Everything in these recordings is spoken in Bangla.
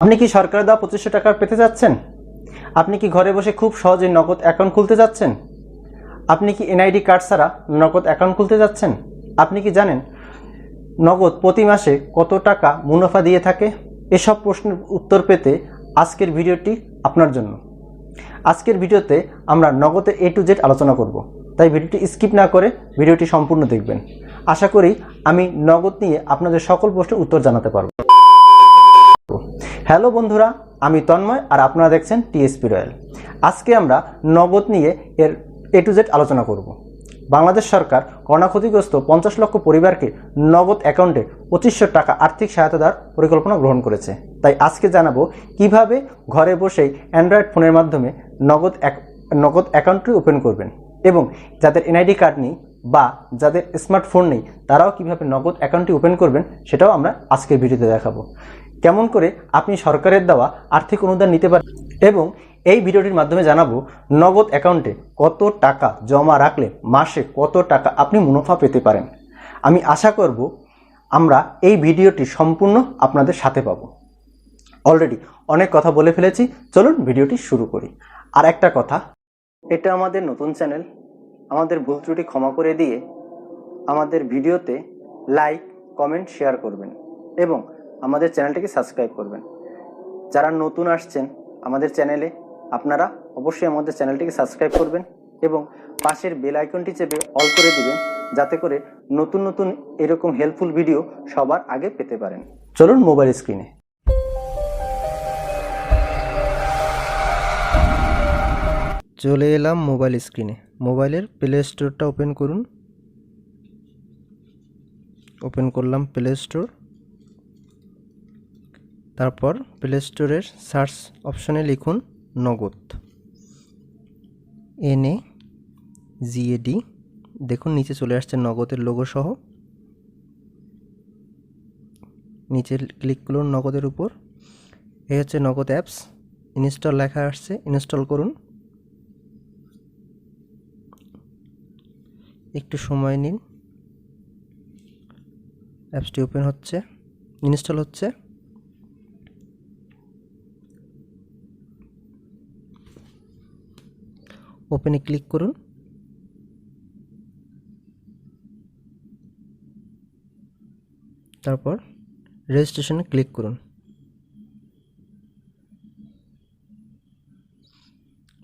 আপনি কি সরকার দেওয়া 2500 টাকা পেতে যাচ্ছেন? আপনি কি ঘরে বসে খুব সহজেই নগদ অ্যাকাউন্ট খুলতে যাচ্ছেন? আপনি কি এনআইডি কার্ড ছাড়া নগদ অ্যাকাউন্ট খুলতে যাচ্ছেন? আপনি কি জানেন নগদ প্রতি মাসে কত টাকা মুনাফা দিয়ে থাকে? এসব প্রশ্নের উত্তর পেতে আজকের ভিডিওটি আপনার জন্য। আজকের ভিডিওতে আমরা নগদের A to Z আলোচনা করব, তাই ভিডিওটি স্কিপ না করে ভিডিওটি সম্পূর্ণ দেখবেন। আশা করি আমি নগদ নিয়ে আপনাদের সকল প্রশ্নের উত্তর জানাতে পারব। হ্যালো বন্ধুরা, আমি তন্ময় আর আপনারা দেখছেন টিএসপি রয়্যাল। আজকে আমরা নগদ নিয়ে এর A to Z আলোচনা করব। বাংলাদেশ সরকার করোনা ক্ষতিগ্রস্ত 50 লক্ষ পরিবারকে নগদ অ্যাকাউন্টে 2500 টাকা আর্থিক সহায়তা দেওয়ার পরিকল্পনা গ্রহণ করেছে। তাই আজকে জানাবো কিভাবে ঘরে বসেই অ্যান্ড্রয়েড ফোনের মাধ্যমে নগদ অ্যাকাউন্টটি ওপেন করবেন, এবং যাদের এনআইডি কার্ড নেই বা যাদের স্মার্টফোন নেই তারাও কিভাবে নগদ অ্যাকাউন্টটি ওপেন করবেন সেটাও আমরা আজকের ভিডিওতে দেখাবো। কেমন করে আপনি সরকারের দেওয়া আর্থিক অনুদান নিতে পারেন, এবং এই ভিডিওটির মাধ্যমে জানাবো নগদ অ্যাকাউন্টে কত টাকা জমা রাখলে মাসে কত টাকা আপনি মুনাফা পেতে পারেন। আমি আশা করব আমরা এই ভিডিওটি সম্পূর্ণ আপনাদের সাথে পাবো। অলরেডি অনেক কথা বলে ফেলেছি, চলুন ভিডিওটি শুরু করি। আর একটা কথা, এটা আমাদের নতুন চ্যানেল, আমাদের ভুল ত্রুটি ক্ষমা করে দিয়ে আমাদের ভিডিওতে লাইক, কমেন্ট, শেয়ার করবেন এবং আমাদের চ্যানেলটিকে সাবস্ক্রাইব করবেন। যারা নতুন আসছেন আমাদের চ্যানেলে, আপনারা অবশ্যই আমাদের চ্যানেলটিকে সাবস্ক্রাইব করবেন এবং পাশের বেল আইকনটি চেপে অল করে দিবেন, যাতে করে নতুন নতুন এরকম হেল্পফুল ভিডিও সবার আগে পেতে পারেন। চলুন মোবাইল স্ক্রিনে। চলে এলাম মোবাইল স্ক্রিনে। মোবাইলের প্লে স্টোরটা ওপেন করুন। ওপেন করলাম প্লে স্টোর। তারপর প্লে স্টোরের সার্চ অপশনে লিখুন নগদ, NAGAD। দেখুন নিচে চলে আসছে নগদের লোগো সহ। নিচে ক্লিক করুন নগদের উপর। এই হচ্ছে নগদ অ্যাপস। ইনস্টল লেখা আসছে, ইনস্টল করুন। একটু সময় নিন, অ্যাপসটি ওপেন হচ্ছে, ইনস্টল হচ্ছে। ওপেনে ক্লিক করুন। তারপর রেজিস্ট্রেশনে ক্লিক করুন।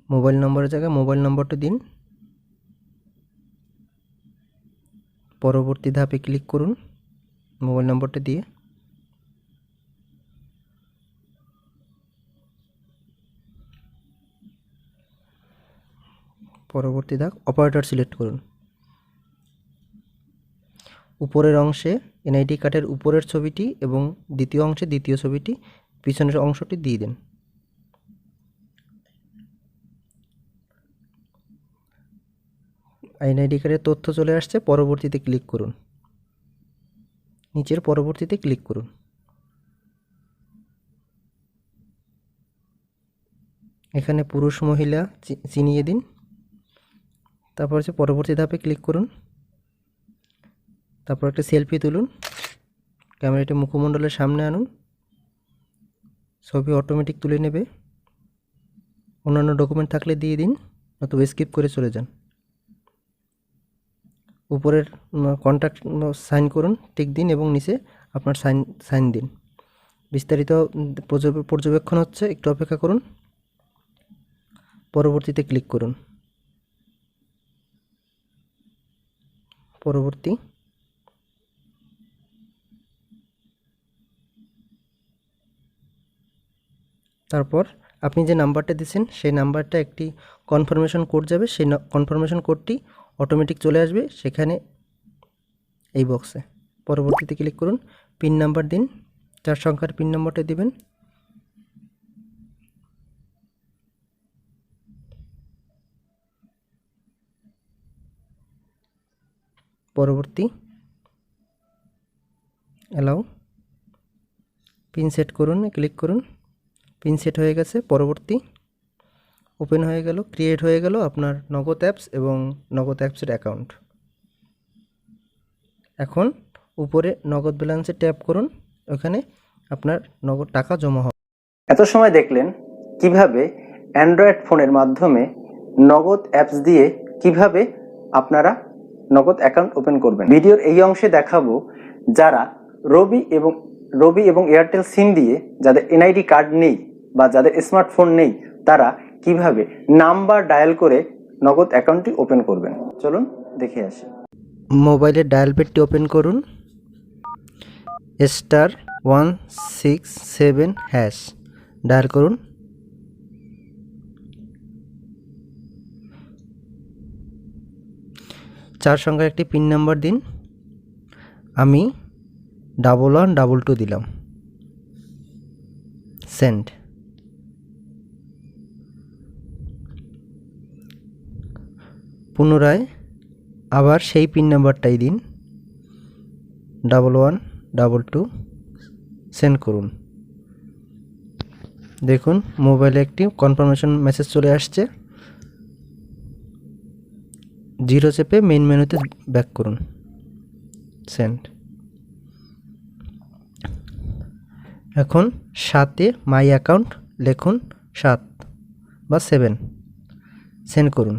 মোবাইল নম্বরের জায়গায় মোবাইল নম্বরটা দিন। পরবর্তী ধাপে ক্লিক করুন মোবাইল নম্বরটা দিয়ে। পরবর্তী ধাপ অপারেটর সিলেক্ট করুন। উপরের অংশে এনআইডি কার্ডের উপরের ছবিটি এবং দ্বিতীয় অংশে দ্বিতীয় ছবিটি, পিছনের অংশটি দিয়ে দিন। এনআইডি কার্ডের তথ্য চলে আসছে, পরবর্তীতে ক্লিক করুন। নিচের পরবর্তীতে ক্লিক করুন। এখানে পুরুষ মহিলা চিনিয়ে দিন। তারপর হচ্ছে পরবর্তী ধাপে ক্লিক করুন। তারপর একটা সেলফি তুলুন। ক্যামেরাটি মুখমণ্ডলের সামনে আনুন। ছবি অটোমেটিক তুলে নেবে। অন্যান্য ডকুমেন্ট থাকলে দিয়ে দিন, অথবা স্কিপ করে চলে যান। উপরের কন্ট্যাক্ট সাইন করুন, টিক দিন এবং নিচে আপনার সাইন দিন। বিস্তারিত পর্যবেক্ষণ হচ্ছে, একটু অপেক্ষা করুন। পরবর্তীতে ক্লিক করুন। পরবর্তী। তারপর আপনি যে নাম্বারটা দিয়েছেন সেই নাম্বারটা একটি কনফার্মেশন কোড যাবে, সেই কনফার্মেশন কোডটি অটোমেটিক চলে আসবে সেখানে, এই বক্সে। পরবর্তীতে ক্লিক করুন। পিন নাম্বার দিন, 4 সংখ্যার পিন নাম্বারটা দিবেন। পরবর্তী অ্যালাউ। পিন সেট করুন, ক্লিক করুন। পিন সেট হয়ে গেছে। পরবর্তী ওপেন হয়ে গেল, ক্রিয়েট হয়ে গেল আপনার নগদ অ্যাপস এবং নগদ অ্যাপসের অ্যাকাউন্ট। এখন উপরে নগদ ব্যালেন্সে ট্যাপ করুন, ওখানে আপনার নগদ টাকা জমা হবে। এত সময় দেখলেন কিভাবে অ্যান্ড্রয়েড ফোনের মাধ্যমে নগদ অ্যাপস দিয়ে কিভাবে আপনারা নগদ অ্যাকাউন্ট ওপেন করবেন। ভিডিওর এই অংশে দেখাবো যারা রবি এবং এয়ারটেল সিম দিয়ে যাদের এনআইডি কার্ড নেই বা যাদের স্মার্টফোন নেই তারা কিভাবে নাম্বার ডায়াল করে নগদ অ্যাকাউন্টটি ওপেন করবেন। চলুন দেখে আসি। মোবাইলের ডায়াল প্যাডটি ওপেন করুন, *167# ডায়াল করুন। চার সংখ্যার একটি পিন নাম্বার দিন। আমি 1122 দিলাম। সেন্ড। পুনরায় আবার সেই পিন নাম্বারটাই দিন, 1122, সেন্ড করুন। দেখুন মোবাইলে একটি কনফার্মেশন মেসেজ চলে আসছে। 0 চেপে মেইন মেনুতে ব্যাক করুন, সেন্ড। এখন 7-এ মাই অ্যাকাউন্ট লিখুন, 7 বা 7, সেন্ড করুন।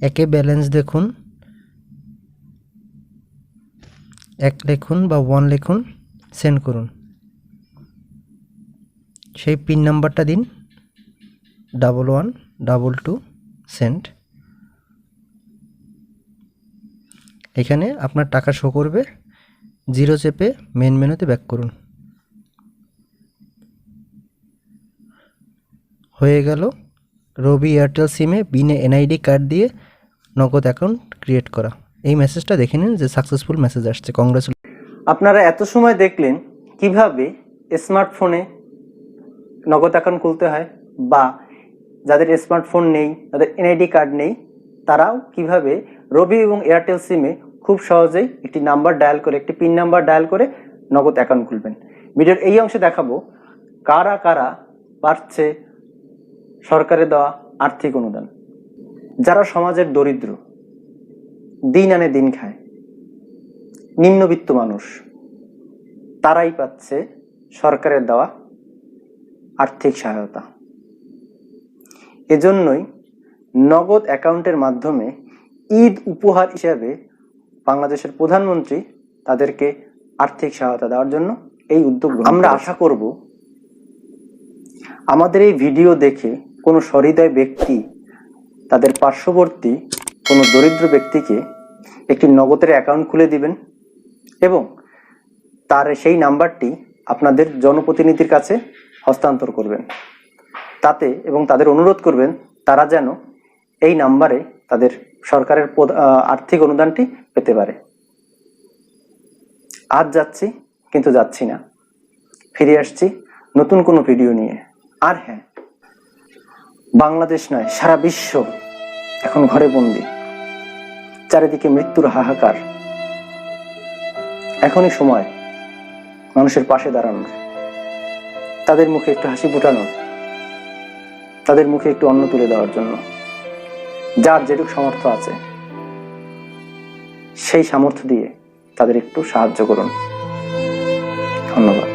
1-এ ব্যালেন্স দেখুন, 1 লিখুন বা 1 লিখুন, সেন্ড করুন। সেই পিন নাম্বারটা দিন, 1122, সেন্ড। এখানে আপনার টাকা শো করবে। 0 চেপে মেন মেনুতে ব্যাক করুন। হয়ে গেল রবি এয়ারটেল সিমে বিনা এনআইডি কার্ড দিয়ে নগদ অ্যাকাউন্ট ক্রিয়েট করা। এই মেসেজটা দেখে নিন যে সাকসেসফুল মেসেজ আসছে, কংগ্রেচুলেশন। আপনারা এত সময় দেখলেন কিভাবে স্মার্টফোনে নগদ অ্যাকাউন্ট খুলতে হয় বা যাদের স্মার্টফোন নেই, যাদের এনআইডি কার্ড নেই, তারাও কিভাবে রবি এবং এয়ারটেল সিমে খুব সহজেই একটি নাম্বার ডায়াল করে, একটি পিন নাম্বার ডায়াল করে নগদ অ্যাকাউন্ট খুলবেন। ভিডিওর এই অংশে দেখাবো কারা কারা পাচ্ছে সরকারের দেওয়া আর্থিক অনুদান। যারা সমাজের দরিদ্র, দিন আনে দিন খায়, নিম্নবিত্ত মানুষ, তারাই পাচ্ছে সরকারের দেওয়া আর্থিক সহায়তা। এজন্যই নগদ অ্যাকাউন্টের মাধ্যমে ঈদ উপহার হিসাবে বাংলাদেশের প্রধানমন্ত্রী তাদেরকে আর্থিক সহায়তা দেওয়ার জন্য এই উদ্যোগ গ্রহণ করেছেন। আমরা আশা করব আমাদের এই ভিডিও দেখে কোনো সহৃদয় ব্যক্তি তাদের পার্শ্ববর্তী কোনো দরিদ্র ব্যক্তিকে একটি নগদের অ্যাকাউন্ট খুলে দিবেন এবং তার সেই নাম্বারটি আপনাদের জনপ্রতিনিধির কাছে হস্তান্তর করবেন। তাতে এবং তাদের অনুরোধ করবেন তারা যেন এই নাম্বারে তাদের সরকারের আর্থিক অনুদানটি পেতে পারে। আজ যাচ্ছি কিন্তু যাচ্ছি না, ফিরে আসছি নতুন কোনো ভিডিও নিয়ে। আর হ্যাঁ, বাংলাদেশ নয় সারা বিশ্ব এখন ঘরে বন্দি, চারিদিকে মৃত্যুর হাহাকার। এখনই সময় মানুষের পাশে দাঁড়ানোর, তাদের মুখে একটু হাসি ফোটানোর, তাদের মুখে একটু অন্ন তুলে দেওয়ার জন্য। যার যেটুকু সামর্থ্য আছে সেই সামর্থ্য দিয়ে তাদের একটু সাহায্য করুন। ধন্যবাদ।